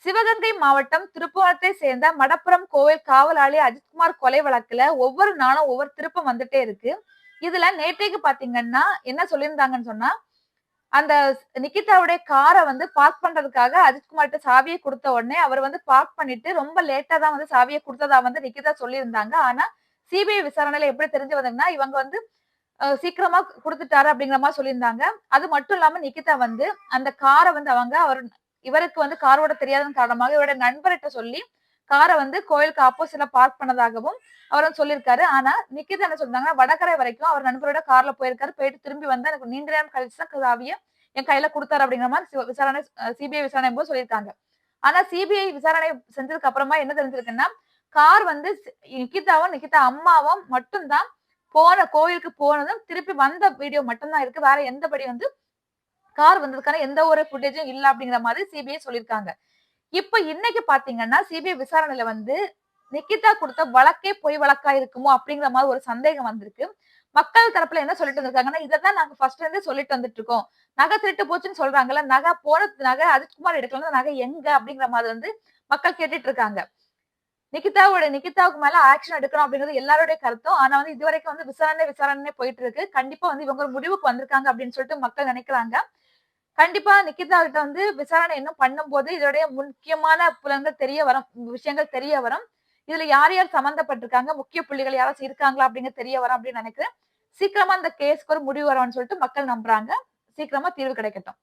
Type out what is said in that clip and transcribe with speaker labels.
Speaker 1: சிவகங்கை மாவட்டம் திருப்புவனத்தை சேர்ந்த மடப்புரம் கோவில் காவலாளி அஜித்குமார் கொலை வழக்குல ஒவ்வொரு நாளும் ஒவ்வொரு திருப்பம் வந்துட்டே இருக்கு. இதுல நேற்றைக்கு பாத்தீங்கன்னா என்ன சொல்லியிருந்தாங்கன்னு சொன்னா, அந்த நிகிதாவுடைய காரை வந்து பார்க் பண்றதுக்காக அஜித்குமார்ட்ட சாவியை குடுத்த உடனே அவர் வந்து பார்க் பண்ணிட்டு ரொம்ப லேட்டா தான் வந்து சாவியை குடுத்ததா வந்து நிகிதா சொல்லியிருந்தாங்க. ஆனா சிபிஐ விசாரணையில எப்படி தெரிஞ்சு வந்ததுன்னா, இவங்க வந்து சீக்கிரமா குடுத்துட்டாரு அப்படிங்கிற மாரி சொல்லியிருந்தாங்க. அது மட்டும் இல்லாம நிகிதா வந்து அந்த கார வந்து இவருக்கு வந்து கார் ஓட்ட தெரியாதன் காரணமாக இவருடைய நண்பர்ட்ட சொல்லி கார வந்து கோயிலுக்கு ஆப்போசிட்ல பார்க் பண்ணதாகவும் அவர் வந்து சொல்லியிருக்காரு. ஆனா நிகிதா என்ன சொல்றாங்கன்னா, வடகரை வரைக்கும் அவர் நண்பரோட கார்ல போயிருக்காரு. போயிட்டு திரும்பி வந்தா எனக்கு நீண்ட நேரம் கழிச்சு தான் சாவிய என் கையில குடுத்தாரு அப்படிங்கிற மாரி விசாரணை சிபிஐ விசாரணையும் போது சொல்லியிருக்காங்க. ஆனா சிபிஐ விசாரணை செஞ்சதுக்கு அப்புறமா என்ன தெரிஞ்சிருக்குன்னா, கார் வந்து நிகிதாவும், நிகிதா அம்மாவும் மட்டும் தான் கோயிலுக்கு போனதும் திருப்பி வந்த வீடியோ மட்டும் தான் இருக்கு. வேற எந்தபடி வந்து கார் வந்ததுக்கான எந்த ஒரு ஃபுட்டேஜும் இல்ல அப்படிங்கிற மாதிரி சிபிஐ சொல்லியிருக்காங்க. இப்ப இன்னைக்கு பாத்தீங்கன்னா, சிபிஐ விசாரணையில வந்து நிகிதா குடுத்த வழக்கே பொய் வழக்கா இருக்குமோ அப்படிங்கிற மாரி ஒரு சந்தேகம் வந்திருக்கு. மக்கள் தரப்புல என்ன சொல்லிட்டு வந்திருக்காங்கன்னா, இததான் நாங்க ஃபர்ஸ்ட்ல இருந்தே சொல்லிட்டு வந்துட்டு இருக்கோம். நகை திருட்டு போச்சுன்னு சொல்றாங்கல்ல, நகை அஜித்குமார் எடுக்கலன்னா நகை எங்க அப்படிங்கிற மாதிரி வந்து மக்கள் கேட்டுட்டு இருக்காங்க. நிகிதாவுக்கு மேல ஆக்ஷன் எடுக்கணும் அப்படிங்கிறது எல்லாருடைய கருத்தும். ஆனா வந்து இதுவரைக்கும் வந்து விசாரணை போயிட்டு இருக்கு. கண்டிப்பா வந்து இவங்க ஒரு முடிவுக்கு வந்திருக்காங்க அப்படின்னு சொல்லிட்டு மக்கள் நினைக்கிறாங்க. கண்டிப்பா நிகிதா கிட்ட வந்து விசாரணை இன்னும் பண்ணும்போது இதோடைய முக்கியமான புலன்கள் விஷயங்கள் தெரிய வரும். இதுல யார் யார் சம்பந்தப்பட்டிருக்காங்க, முக்கிய புள்ளிகள் யாராச்சும் இருக்காங்களா அப்படிங்கிறது தெரிய வரும் அப்படின்னு நினைக்கிறேன். சீக்கிரமா அந்த கேஸ்க்கு ஒரு முடிவு வரும்னு சொல்லிட்டு மக்கள் நம்புறாங்க. சீக்கிரமா தீர்வு கிடைக்கட்டும்.